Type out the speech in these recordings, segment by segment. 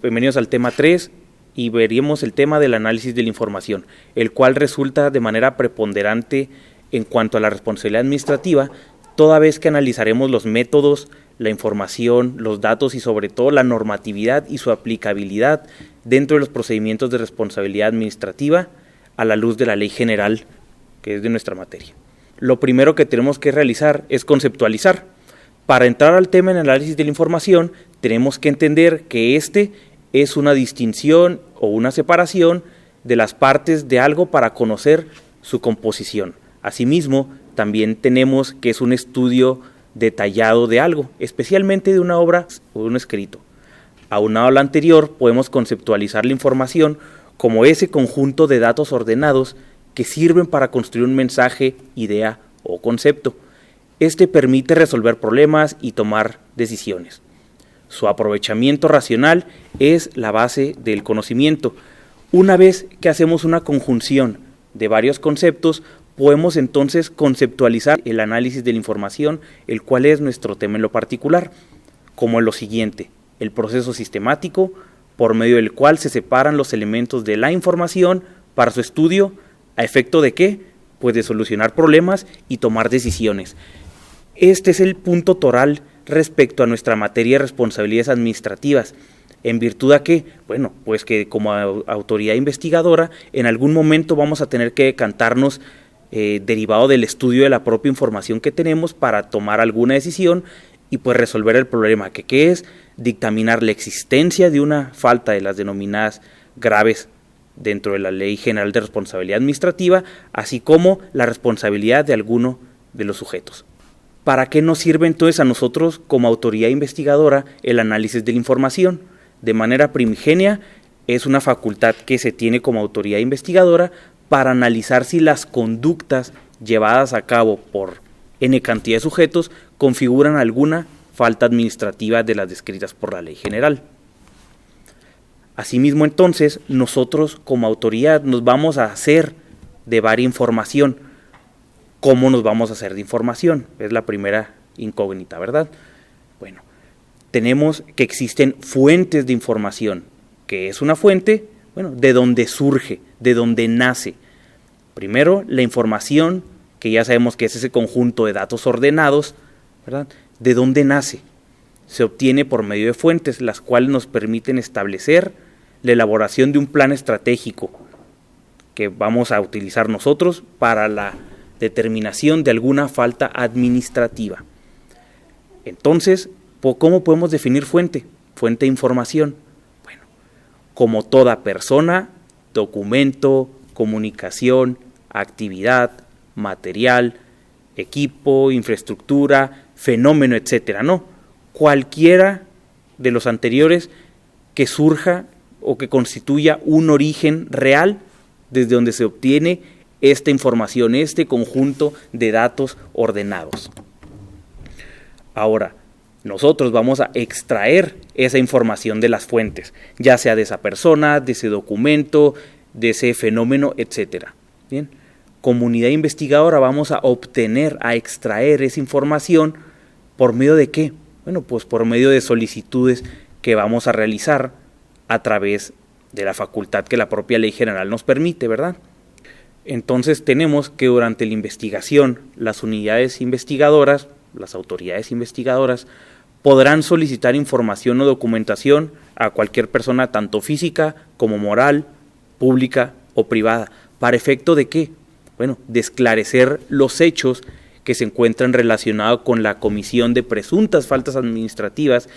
Bienvenidos al tema 3 y veríamos el tema del análisis de la información, el cual resulta de manera preponderante en cuanto a la responsabilidad administrativa, toda vez que analizaremos los métodos, la información, los datos y sobre todo la normatividad y su aplicabilidad dentro de los procedimientos de responsabilidad administrativa a la luz de la ley general que es de nuestra materia. Lo primero que tenemos que realizar es conceptualizar. Para entrar al tema en análisis de la información, tenemos que entender que este es una distinción o una separación de las partes de algo para conocer su composición. Asimismo, también tenemos que es un estudio detallado de algo, especialmente de una obra o un escrito. Aunado a lo anterior, podemos conceptualizar la información como ese conjunto de datos ordenados que sirven para construir un mensaje, idea o concepto. Este permite resolver problemas y tomar decisiones. Su aprovechamiento racional es la base del conocimiento. Una vez que hacemos una conjunción de varios conceptos, podemos entonces conceptualizar el análisis de la información, el cual es nuestro tema en lo particular, como en lo siguiente: el proceso sistemático, por medio del cual se separan los elementos de la información para su estudio, ¿a efecto de qué? Pues de solucionar problemas y tomar decisiones. Este es el punto toral respecto a nuestra materia de responsabilidades administrativas, en virtud a que, bueno, pues que como autoridad investigadora, en algún momento vamos a tener que decantarnos derivado del estudio de la propia información que tenemos para tomar alguna decisión y pues resolver el problema, que es dictaminar la existencia de una falta de las denominadas graves dentro de la Ley General de Responsabilidad Administrativa, así como la responsabilidad de alguno de los sujetos. ¿Para qué nos sirve entonces a nosotros como autoridad investigadora el análisis de la información? De manera primigenia, es una facultad que se tiene como autoridad investigadora para analizar si las conductas llevadas a cabo por N cantidad de sujetos configuran alguna falta administrativa de las descritas por la ley general. Asimismo, entonces, nosotros como autoridad nos vamos a hacer de varia información. ¿Cómo nos vamos a hacer de información? Es la primera incógnita, ¿verdad? Bueno, tenemos que existen fuentes de información. ¿Qué es una fuente? Bueno, de dónde surge, de dónde nace. Primero, la información, que ya sabemos que es ese conjunto de datos ordenados, ¿verdad? ¿De dónde nace? Se obtiene por medio de fuentes, las cuales nos permiten establecer la elaboración de un plan estratégico que vamos a utilizar nosotros para la determinación de alguna falta administrativa. Entonces, ¿cómo podemos definir fuente? Fuente de información. Bueno, como toda persona, documento, comunicación, actividad, material, equipo, infraestructura, fenómeno, etcétera, ¿no? Cualquiera de los anteriores que surja o que constituya un origen real desde donde se obtiene esta información, este conjunto de datos ordenados. Ahora, nosotros vamos a extraer esa información de las fuentes, ya sea de esa persona, de ese documento, de ese fenómeno, etcétera. Bien, comunidad investigadora vamos a obtener, a extraer esa información ¿por medio de qué? Bueno, pues por medio de solicitudes que vamos a realizar a través de la facultad que la propia ley general nos permite, ¿verdad? Entonces tenemos que durante la investigación las unidades investigadoras, las autoridades investigadoras, podrán solicitar información o documentación a cualquier persona, tanto física como moral, pública o privada. ¿Para efecto de qué? Bueno, de esclarecer los hechos que se encuentran relacionados con la comisión de presuntas faltas administrativas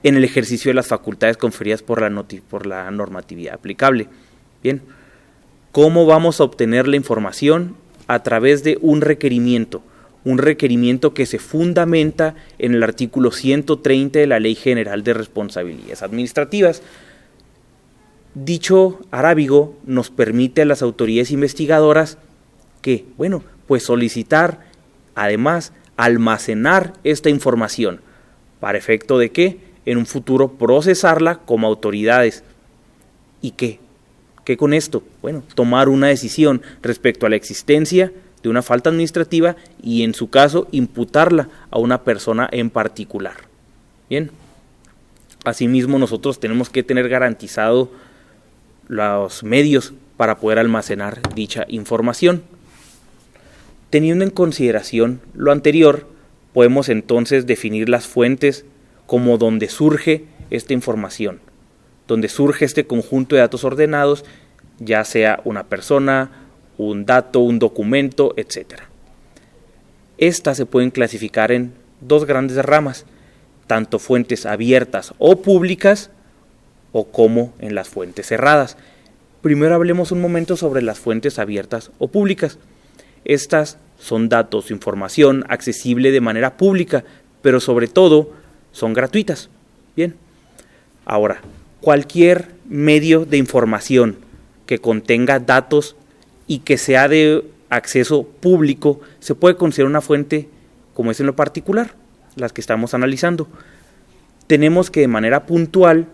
en el ejercicio de las facultades conferidas por la normatividad aplicable. Bien, ¿cómo vamos a obtener la información? A través de un requerimiento que se fundamenta en el artículo 130 de la Ley General de Responsabilidades Administrativas. Dicho arábigo nos permite a las autoridades investigadoras que, bueno, pues solicitar, además, almacenar esta información. ¿Para efecto de qué? En un futuro procesarla como autoridades. ¿Y qué? ¿Qué con esto? Bueno, tomar una decisión respecto a la existencia de una falta administrativa y, en su caso, imputarla a una persona en particular. Bien. Asimismo, nosotros tenemos que tener garantizado los medios para poder almacenar dicha información. Teniendo en consideración lo anterior, podemos entonces definir las fuentes como donde surge esta información, donde surge este conjunto de datos ordenados, ya sea una persona, un dato, un documento, etc. Estas se pueden clasificar en dos grandes ramas, tanto fuentes abiertas o públicas, o como en las fuentes cerradas. Primero hablemos un momento sobre las fuentes abiertas o públicas. Estas son datos o información accesible de manera pública, pero sobre todo son gratuitas. Bien. Ahora, cualquier medio de información que contenga datos y que sea de acceso público se puede considerar una fuente, como es en lo particular, las que estamos analizando. Tenemos que de manera puntual,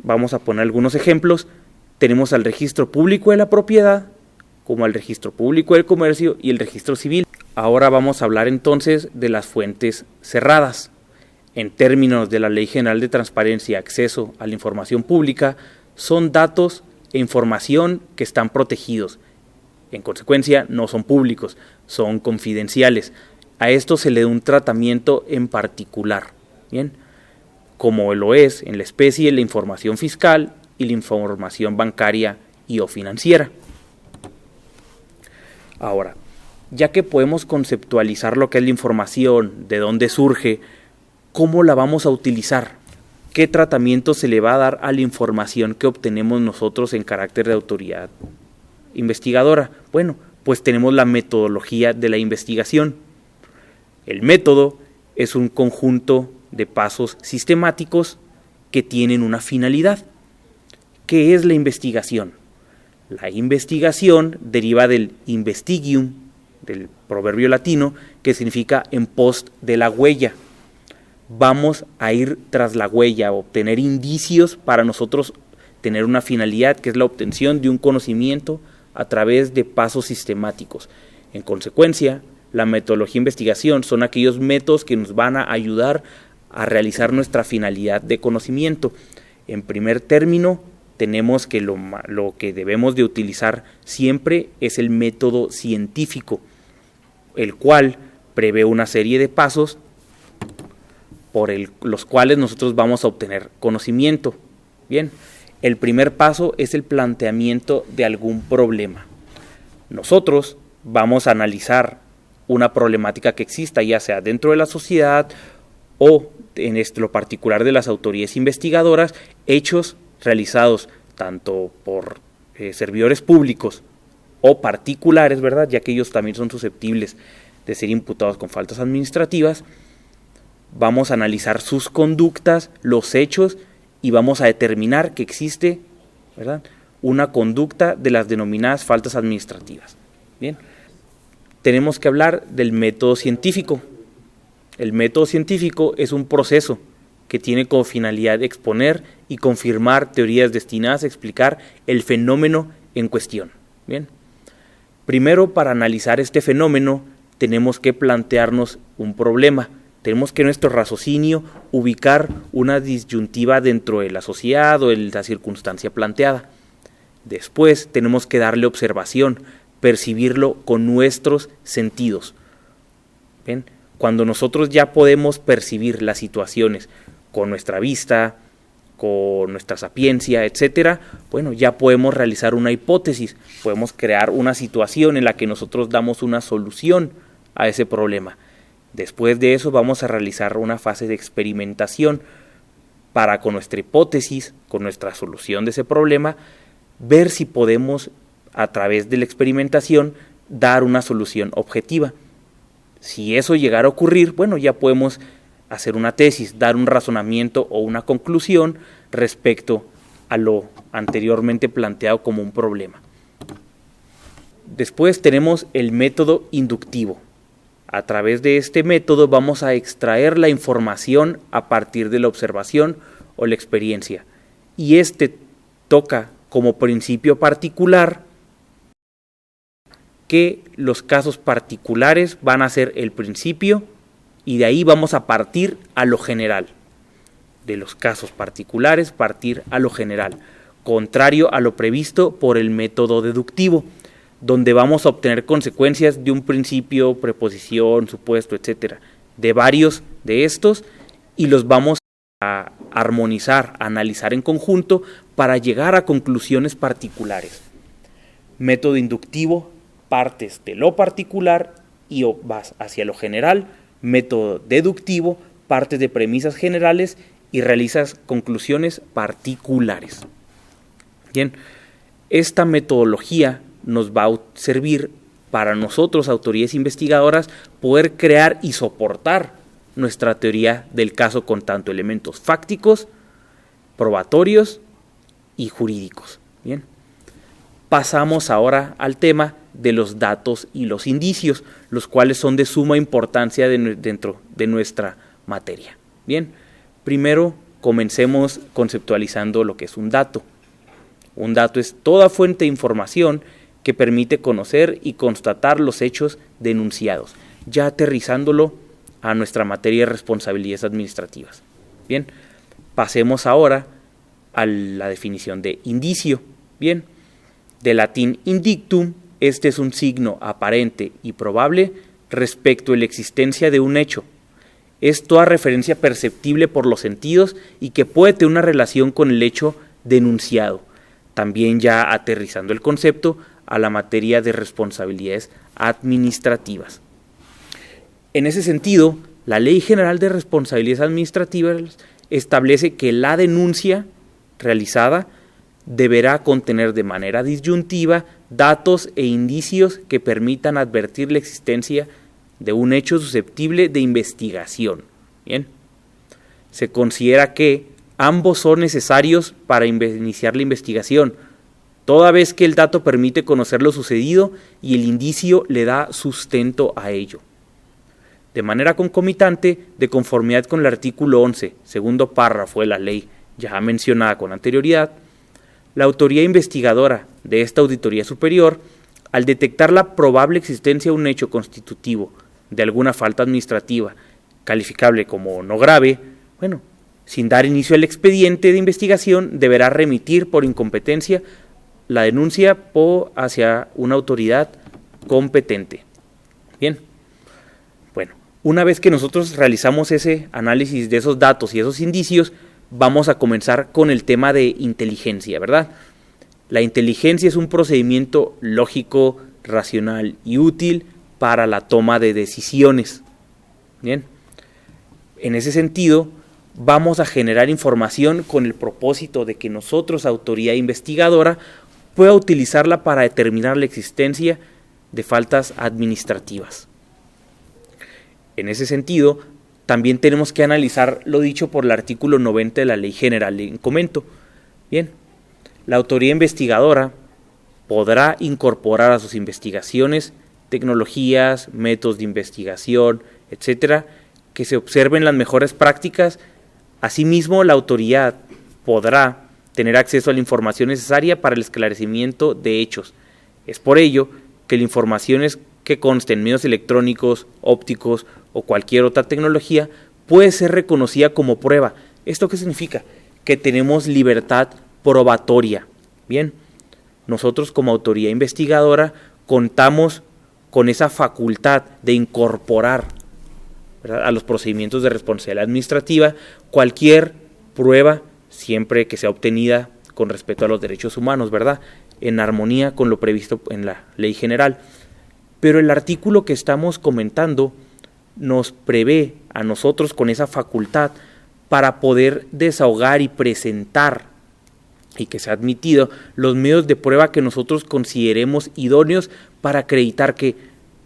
vamos a poner algunos ejemplos, tenemos al registro público de la propiedad, como al registro público del comercio y el registro civil. Ahora vamos a hablar entonces de las fuentes cerradas. En términos de la Ley General de Transparencia y Acceso a la Información Pública, son datos e información que están protegidos. En consecuencia, no son públicos, son confidenciales. A esto se le da un tratamiento en particular, ¿bien? Como lo es en la especie la información fiscal y la información bancaria y o financiera. Ahora, ya que podemos conceptualizar lo que es la información, de dónde surge, ¿cómo la vamos a utilizar? ¿Qué tratamiento se le va a dar a la información que obtenemos nosotros en carácter de autoridad investigadora? Bueno, pues tenemos la metodología de la investigación. El método es un conjunto de pasos sistemáticos que tienen una finalidad. ¿Qué es la investigación? La investigación deriva del investigium, del proverbio latino, que significa en pos de la huella. Vamos a ir tras la huella, a obtener indicios para nosotros tener una finalidad que es la obtención de un conocimiento a través de pasos sistemáticos. En consecuencia, la metodología de investigación son aquellos métodos que nos van a ayudar a realizar nuestra finalidad de conocimiento. En primer término, tenemos que lo que debemos de utilizar siempre es el método científico, el cual prevé una serie de pasos por los cuales nosotros vamos a obtener conocimiento. Bien, el primer paso es el planteamiento de algún problema. Nosotros vamos a analizar una problemática que exista, ya sea dentro de la sociedad o en lo particular de las autoridades investigadoras, hechos realizados tanto por servidores públicos o particulares, ¿verdad? Ya que ellos también son susceptibles de ser imputados con faltas administrativas. Vamos a analizar sus conductas, los hechos, y vamos a determinar que existe, ¿verdad?, una conducta de las denominadas faltas administrativas. Bien, tenemos que hablar del método científico. El método científico es un proceso que tiene como finalidad exponer y confirmar teorías destinadas a explicar el fenómeno en cuestión. Bien, primero, para analizar este fenómeno tenemos que plantearnos un problema. Tenemos que en nuestro raciocinio ubicar una disyuntiva dentro de la sociedad o de la circunstancia planteada. Después tenemos que darle observación, percibirlo con nuestros sentidos. ¿Ven? Cuando nosotros ya podemos percibir las situaciones con nuestra vista, con nuestra sapiencia, etcétera, bueno, ya podemos realizar una hipótesis, podemos crear una situación en la que nosotros damos una solución a ese problema. Después de eso vamos a realizar una fase de experimentación para, con nuestra hipótesis, con nuestra solución de ese problema, ver si podemos, a través de la experimentación, dar una solución objetiva. Si eso llegara a ocurrir, bueno, ya podemos hacer una tesis, dar un razonamiento o una conclusión respecto a lo anteriormente planteado como un problema. Después tenemos el método inductivo. A través de este método vamos a extraer la información a partir de la observación o la experiencia. Y este toca como principio particular que los casos particulares van a ser el principio y de ahí vamos a partir a lo general. de los casos particulares partir a lo general, contrario a lo previsto por el método deductivo, donde vamos a obtener consecuencias de un principio, preposición, supuesto, etcétera, de varios de estos, y los vamos a armonizar, a analizar en conjunto para llegar a conclusiones particulares. Método inductivo, partes de lo particular y vas hacia lo general. Método deductivo, partes de premisas generales y realizas conclusiones particulares. Bien, esta metodología nos va a servir para nosotros, autoridades investigadoras, poder crear y soportar nuestra teoría del caso con tanto elementos fácticos, probatorios y jurídicos. Bien, pasamos ahora al tema de los datos y los indicios, los cuales son de suma importancia dentro de nuestra materia. Bien, primero comencemos conceptualizando lo que es un dato. Un dato es toda fuente de información que permite conocer y constatar los hechos denunciados, ya aterrizándolo a nuestra materia de responsabilidades administrativas. Bien, pasemos ahora a la definición de indicio. Bien, de latín indictum, este es un signo aparente y probable respecto a la existencia de un hecho. Es toda referencia perceptible por los sentidos y que puede tener una relación con el hecho denunciado. También ya aterrizando el concepto a la materia de responsabilidades administrativas. En ese sentido, la Ley General de Responsabilidades Administrativas establece que la denuncia realizada deberá contener de manera disyuntiva datos e indicios que permitan advertir la existencia de un hecho susceptible de investigación. Bien, se considera que ambos son necesarios para iniciar la investigación, toda vez que el dato permite conocer lo sucedido y el indicio le da sustento a ello. De manera concomitante, de conformidad con el artículo 11, segundo párrafo de la ley ya mencionada con anterioridad, la autoridad investigadora de esta auditoría superior, al detectar la probable existencia de un hecho constitutivo de alguna falta administrativa, calificable como no grave, sin dar inicio al expediente de investigación, deberá remitir por incompetencia la denuncia hacia una autoridad competente. Bien, una vez que nosotros realizamos ese análisis de esos datos y esos indicios, vamos a comenzar con el tema de inteligencia, ¿verdad? La inteligencia es un procedimiento lógico, racional y útil para la toma de decisiones. Bien, en ese sentido, vamos a generar información con el propósito de que nosotros, autoridad investigadora, pueda utilizarla para determinar la existencia de faltas administrativas. En ese sentido, también tenemos que analizar lo dicho por el artículo 90 de la Ley General de Comento. Bien, la autoridad investigadora podrá incorporar a sus investigaciones tecnologías, métodos de investigación, etcétera, que se observen las mejores prácticas. Asimismo, la autoridad podrá tener acceso a la información necesaria para el esclarecimiento de hechos. Es por ello que la información que conste en medios electrónicos, ópticos o cualquier otra tecnología puede ser reconocida como prueba. ¿Esto qué significa? Que tenemos libertad probatoria. Bien, nosotros como autoridad investigadora contamos con esa facultad de incorporar, ¿verdad?, a los procedimientos de responsabilidad administrativa cualquier prueba, siempre que sea obtenida con respeto a los derechos humanos, ¿verdad?, en armonía con lo previsto en la Ley General. Pero el artículo que estamos comentando nos prevé a nosotros con esa facultad para poder desahogar y presentar y que sea admitido los medios de prueba que nosotros consideremos idóneos para acreditar que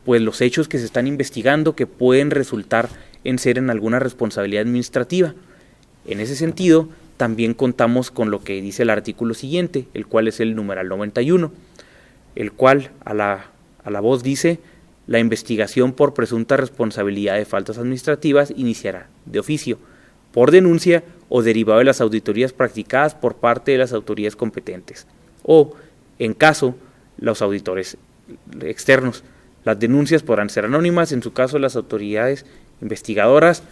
los hechos que se están investigando que pueden resultar en ser en alguna responsabilidad administrativa. En ese sentido, también contamos con lo que dice el artículo siguiente, el cual es el numeral 91, el cual a la voz dice: la investigación por presunta responsabilidad de faltas administrativas iniciará de oficio, por denuncia o derivado de las auditorías practicadas por parte de las autoridades competentes, o, en caso, los auditores externos. Las denuncias podrán ser anónimas, en su caso las autoridades investigadoras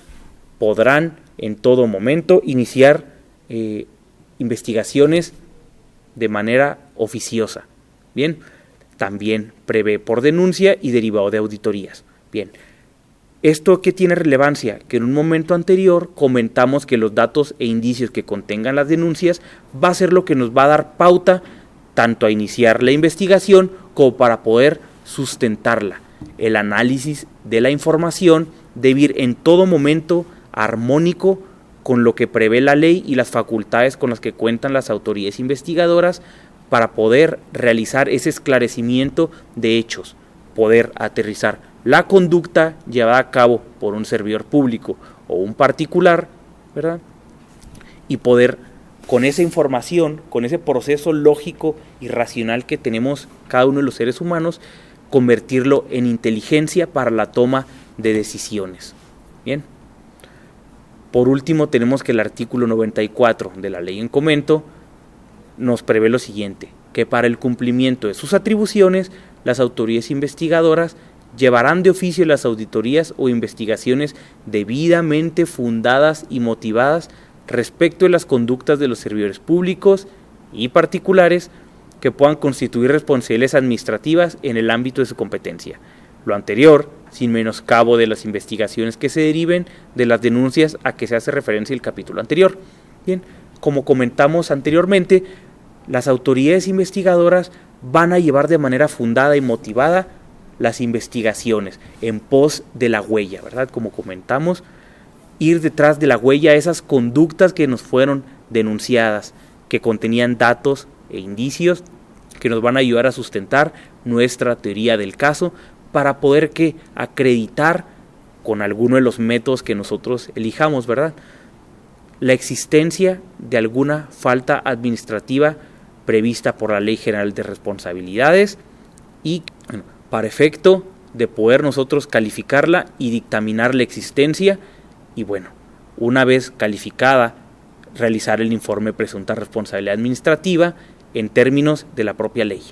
podrán en todo momento iniciar investigaciones de manera oficiosa. Bien, también prevé por denuncia y derivado de auditorías. Bien, ¿esto qué tiene relevancia? Que en un momento anterior comentamos que los datos e indicios que contengan las denuncias va a ser lo que nos va a dar pauta tanto a iniciar la investigación como para poder sustentarla. El análisis de la información debe ir en todo momento armónico con lo que prevé la ley y las facultades con las que cuentan las autoridades investigadoras para poder realizar ese esclarecimiento de hechos, poder aterrizar la conducta llevada a cabo por un servidor público o un particular, ¿verdad? Y poder, con esa información, con ese proceso lógico y racional que tenemos cada uno de los seres humanos, convertirlo en inteligencia para la toma de decisiones. Bien. Por último, tenemos que el artículo 94 de la ley en comento nos prevé lo siguiente, que para el cumplimiento de sus atribuciones, las autoridades investigadoras llevarán de oficio las auditorías o investigaciones debidamente fundadas y motivadas respecto de las conductas de los servidores públicos y particulares que puedan constituir responsabilidades administrativas en el ámbito de su competencia. Lo anterior, sin menoscabo de las investigaciones que se deriven de las denuncias a que se hace referencia el capítulo anterior. Bien, como comentamos anteriormente, las autoridades investigadoras van a llevar de manera fundada y motivada las investigaciones en pos de la huella, ¿verdad? Como comentamos, ir detrás de la huella a esas conductas que nos fueron denunciadas, que contenían datos e indicios que nos van a ayudar a sustentar nuestra teoría del caso para poder acreditar con alguno de los métodos que nosotros elijamos, ¿verdad?, la existencia de alguna falta administrativa prevista por la Ley General de Responsabilidades y, bueno, para efecto de poder nosotros calificarla y dictaminar la existencia y, bueno, una vez calificada, realizar el informe de presunta responsabilidad administrativa en términos de la propia ley.